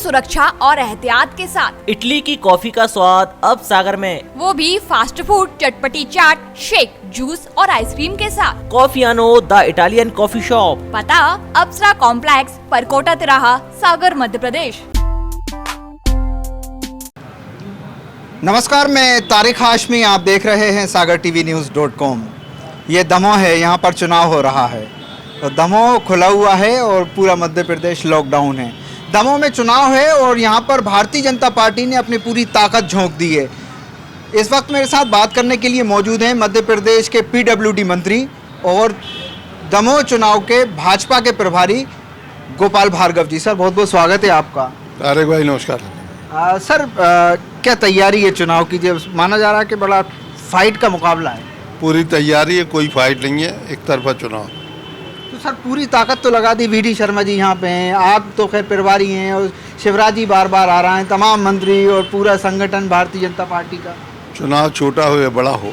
सुरक्षा और एहतियात के साथ। इटली की कॉफी का स्वाद अब सागर में, वो भी फास्ट फूड, चटपटी चाट, शेक, जूस और आइसक्रीम के साथ। कॉफियानो द इटालियन कॉफी शॉप, पता अप्सरा कॉम्प्लेक्स, परकोटा तिराहा, सागर, मध्य प्रदेश। नमस्कार, मैं तारिक हाशमी, आप देख रहे हैं sagartvnews.com। ये दमोह है, यहाँ पर चुनाव हो रहा है। तो दमोह खुला हुआ है और पूरा मध्य प्रदेश लॉकडाउन है। दमोह में चुनाव है और यहाँ पर भारतीय जनता पार्टी ने अपनी पूरी ताकत झोंक दी है। इस वक्त मेरे साथ बात करने के लिए मौजूद हैं मध्य प्रदेश के पीडब्ल्यूडी मंत्री और दमोह चुनाव के भाजपा के प्रभारी गोपाल भार्गव जी। सर, बहुत बहुत स्वागत है आपका। तारिक भाई नमस्कार। सर, क्या तैयारी है चुनाव की? जब माना जा रहा है कि बड़ा फाइट का मुकाबला है। पूरी तैयारी है, कोई फाइट नहीं है, एक तरफा चुनाव। तो सर, पूरी ताकत तो लगा दी। वीडी शर्मा जी यहाँ पे हैं, आप तो खैर प्रभारी हैं और शिवराज जी बार बार आ रहे हैं, तमाम मंत्री और पूरा संगठन भारतीय जनता पार्टी का। चुनाव छोटा हो या बड़ा हो,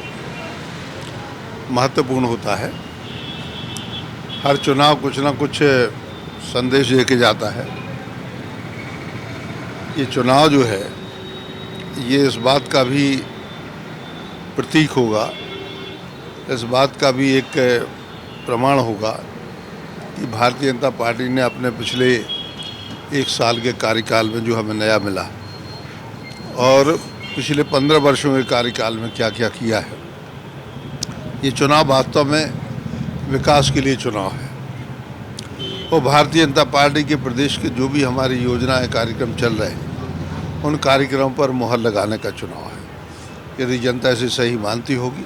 महत्वपूर्ण होता है। हर चुनाव कुछ ना कुछ संदेश लेके जाता है। ये चुनाव जो है ये इस बात का भी प्रतीक होगा, इस बात का भी एक प्रमाण होगा कि भारतीय जनता पार्टी ने अपने पिछले एक साल के कार्यकाल में जो हमें नया मिला और पिछले 15 वर्षों के कार्यकाल में क्या क्या किया है। ये चुनाव वास्तव में विकास के लिए चुनाव है और भारतीय जनता पार्टी के प्रदेश के जो भी हमारी योजनाएं कार्यक्रम चल रहे हैं उन कार्यक्रमों पर मुहर लगाने का चुनाव है। यदि जनता इसे सही मानती होगी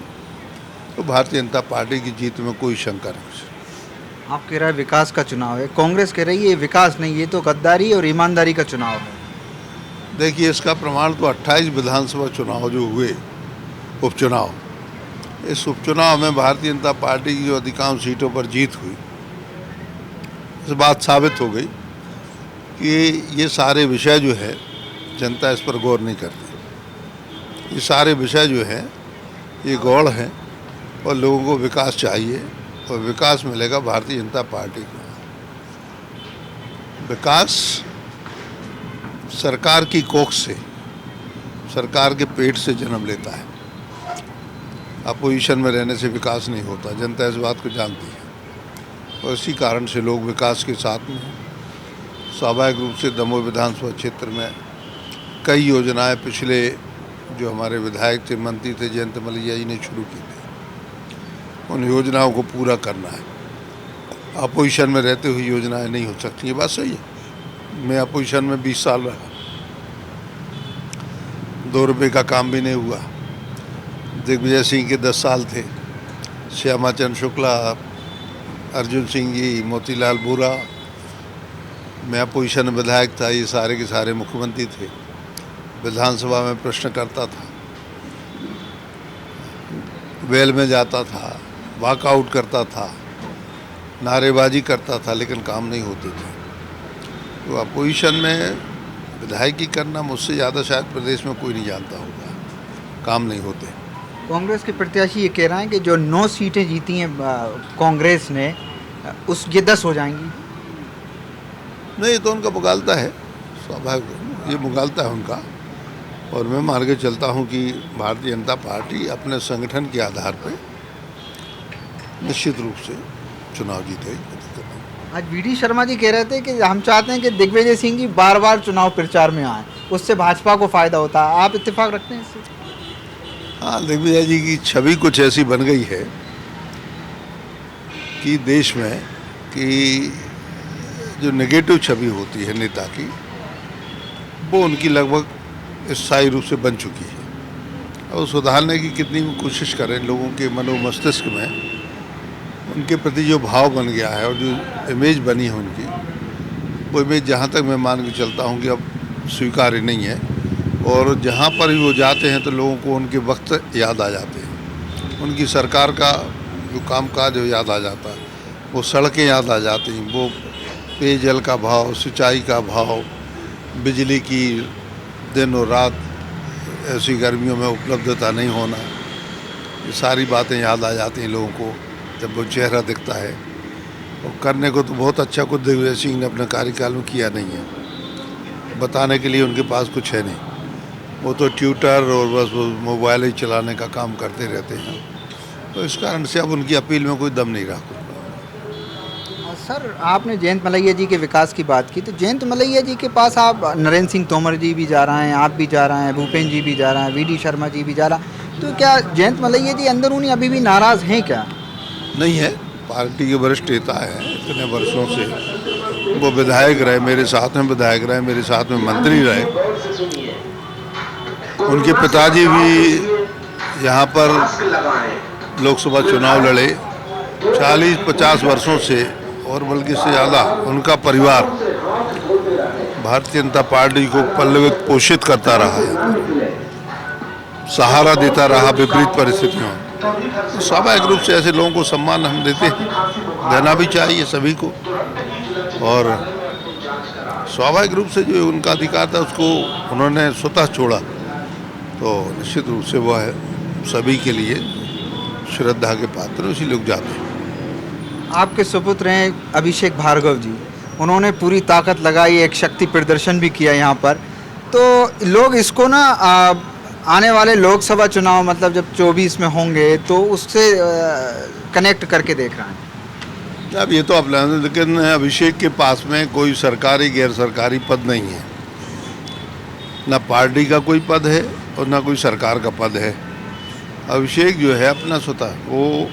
तो भारतीय जनता पार्टी की जीत में कोई शंका नहीं। आप कह रहे हैं विकास का चुनाव है, कांग्रेस कह रही है विकास नहीं, ये तो गद्दारी और ईमानदारी का चुनाव है। देखिए, इसका प्रमाण तो 28 विधानसभा चुनाव जो हुए उपचुनाव, इस उपचुनाव में भारतीय जनता पार्टी की जो अधिकांश सीटों पर जीत हुई, इस बात साबित हो गई कि ये सारे विषय जो है जनता इस पर गौर नहीं करती। ये सारे विषय जो है ये गौड़ हैं और लोगों को विकास चाहिए और विकास मिलेगा भारतीय जनता पार्टी को। विकास सरकार की कोख से, सरकार के पेट से जन्म लेता है। अपोजिशन में रहने से विकास नहीं होता, जनता इस बात को जानती है और इसी कारण से लोग विकास के साथ में हैं। स्वाभाविक रूप से दमोह विधानसभा क्षेत्र में कई योजनाएं पिछले जो हमारे विधायक थे, मंत्री थे, जयंत मलैया जी ने शुरू की थी। उन योजनाओं को पूरा करना है। अपोजिशन में रहते हुए योजनाएं नहीं हो सकती, ये बात सही है। मैं अपोजिशन में 20 साल रहा, 2 रुपये का काम भी नहीं हुआ। दिग्विजय सिंह के 10 साल थे, श्यामाचंद्र शुक्ला, अर्जुन सिंह जी, मोतीलाल वोरा, मैं अपोजिशन में विधायक था, ये सारे के सारे मुख्यमंत्री थे। विधानसभा में प्रश्न करता था, वेल में जाता था, वॉकआउट करता था, नारेबाजी करता था, लेकिन काम नहीं होते थे। तो अपोजिशन में विधायकी करना मुझसे ज़्यादा शायद प्रदेश में कोई नहीं जानता होगा, काम नहीं होते। कांग्रेस के प्रत्याशी ये कह रहे हैं कि जो 9 सीटें जीती हैं कांग्रेस ने, उस ये 10 हो जाएंगी। नहीं, तो उनका मुगालता है, स्वाभाविक ये मुगालता है उनका। और मैं मान के चलता हूँ कि भारतीय जनता पार्टी अपने संगठन के आधार पर निश्चित रूप से चुनाव जीतेगी। आज वीडी शर्मा जी कह रहे थे कि हम चाहते हैं कि दिग्विजय सिंह जी बार बार चुनाव प्रचार में आए, उससे भाजपा को फ़ायदा होता है। आप इत्तेफाक रखते हैं इससे? हाँ, दिग्विजय जी की छवि कुछ ऐसी बन गई है कि देश में कि जो नेगेटिव छवि होती है नेता की, वो उनकी लगभग स्थायी रूप से बन चुकी है। और सुधारने की कितनी भी कोशिश करें, लोगों के मनोमस्तिष्क में उनके प्रति जो भाव बन गया है और जो इमेज बनी है उनकी, वो इमेज जहाँ तक मैं मान के चलता हूँ कि अब स्वीकार्य नहीं है। और जहाँ पर भी वो जाते हैं तो लोगों को उनके वक्त याद आ जाते हैं, उनकी सरकार का जो कामकाज है याद आ जाता है, वो सड़कें याद आ जाती हैं, वो पेयजल का भाव, सिंचाई का भाव, बिजली की दिन और रात ऐसी गर्मियों में उपलब्धता नहीं होना, ये सारी बातें याद आ जाती हैं लोगों को जब वो चेहरा दिखता है। और करने को तो बहुत अच्छा कुछ दिग्विजय सिंह ने अपने कार्यकाल में किया नहीं है। बताने के लिए उनके पास कुछ है नहीं। वो तो ट्विटर और बस वो मोबाइल ही चलाने का काम करते रहते हैं। तो इस कारण से अब उनकी अपील में कोई दम नहीं रहा। सर, आपने जयंत मलैया जी के विकास की बात की, तो जयंत मलैया जी के पास आप नरेंद्र सिंह तोमर जी भी जा रहे हैं, आप भी जा रहे हैं, भूपेंद्र जी भी जा रहे हैं, वी.डी. शर्मा जी भी जा रहा है, तो क्या जयंत मलैया जी अंदरूनी अभी भी नाराज़ हैं क्या? नहीं है, पार्टी के वरिष्ठ नेता है, इतने वर्षों से वो विधायक रहे, मेरे साथ में विधायक रहे, मेरे साथ में मंत्री रहे। उनके पिताजी भी यहाँ पर लोकसभा चुनाव लड़े 40-50 वर्षों से, और बल्कि से ज़्यादा उनका परिवार भारतीय जनता पार्टी को पल्लवित पोषित करता रहा है, सहारा देता रहा विपरीत परिस्थितियों में। तो स्वाभाविक रूप से ऐसे लोगों को सम्मान हम देते हैं, देना भी चाहिए सभी को, और स्वाभाविक रूप से जो उनका अधिकार था उसको उन्होंने स्वतः छोड़ा, तो निश्चित रूप से वह सभी के लिए श्रद्धा के पात्र उसी लोग जाते हैं। आपके सुपुत्र हैं अभिषेक भार्गव जी, उन्होंने पूरी ताकत लगाई, एक शक्ति प्रदर्शन भी किया यहाँ पर, तो लोग इसको ना आने वाले लोकसभा चुनाव मतलब जब 24 में होंगे तो उससे कनेक्ट करके देख रहे हैं। अब ये तो अपना, लेकिन अभिषेक के पास में कोई सरकारी गैर सरकारी पद नहीं है, ना पार्टी का कोई पद है और ना कोई सरकार का पद है। अभिषेक जो है अपना स्वतः, वो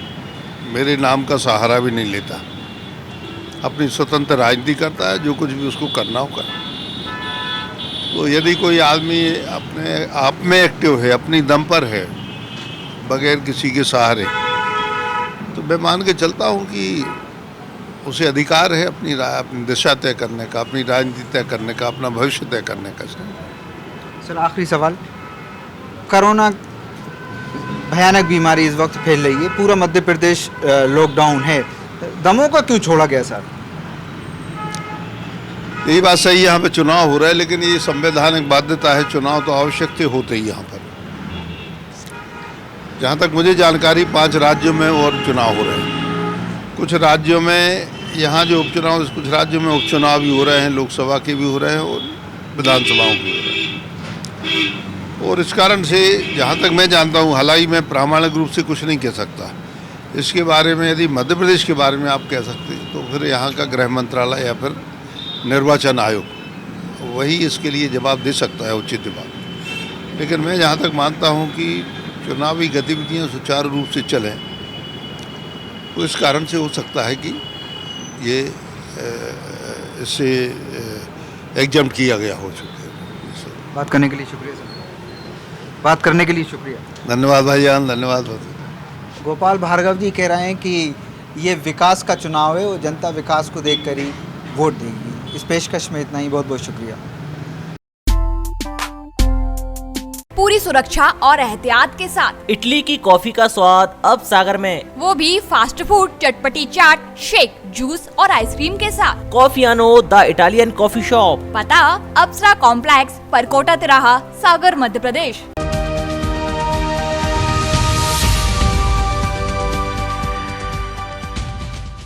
मेरे नाम का सहारा भी नहीं लेता, अपनी स्वतंत्र राजनीति करता है, जो कुछ भी उसको करना हो कर। तो यदि कोई आदमी अपने आप में एक्टिव है, अपनी दम पर है, बगैर किसी के सहारे, तो मैं मान के चलता हूँ कि उसे अधिकार है अपनी दिशा तय करने का, अपनी राजनीति तय करने का, अपना भविष्य तय करने का। सर, आखिरी सवाल, कोरोना भयानक बीमारी इस वक्त फैल रही है, पूरा मध्य प्रदेश लॉकडाउन है, दमोह का क्यों छोड़ा गया सर? यही बात सही है, यहाँ पे चुनाव हो रहा है, लेकिन ये संवैधानिक बाध्यता है, चुनाव तो आवश्यक थे, होते ही यहाँ पर। जहाँ तक मुझे जानकारी 5 राज्यों में और चुनाव हो रहे हैं। कुछ राज्यों में यहाँ जो उपचुनाव, कुछ राज्यों में उपचुनाव भी हो रहे हैं, लोकसभा के भी हो रहे हैं और विधानसभाओं के भी हो रहे हैं। और इस कारण से जहाँ तक मैं जानता हूँ, हालांकि मैं प्रामाणिक रूप से कुछ नहीं कह सकता इसके बारे में। यदि मध्य प्रदेश के बारे में आप कह सकते हैं तो फिर यहाँ का गृह मंत्रालय या फिर निर्वाचन आयोग वही इसके लिए जवाब दे सकता है, उचित जवाब। लेकिन मैं जहाँ तक मानता हूँ कि चुनावी गतिविधियाँ सुचारू रूप से चलें, तो इस कारण से हो सकता है कि ये इससे एग्जाम्प्ट किया गया हो चुके। बात करने के लिए शुक्रिया सर, बात करने के लिए शुक्रिया। धन्यवाद भाईजान, धन्यवाद। गोपाल भार्गव जी कह रहे हैं कि ये विकास का चुनाव है, वो जनता विकास को देखकर ही वोट देगी। इस पेशकश में इतना ही, बहुत बहुत शुक्रिया। पूरी सुरक्षा और एहतियात के साथ इटली की कॉफी का स्वाद अब सागर में, वो भी फास्ट फूड, चटपटी चाट, शेक, जूस और आइसक्रीम के साथ। कॉफियानो द इटालियन कॉफी शॉप, पता अप्सरा कॉम्प्लेक्स, परकोटा तिराहा, सागर, मध्य प्रदेश।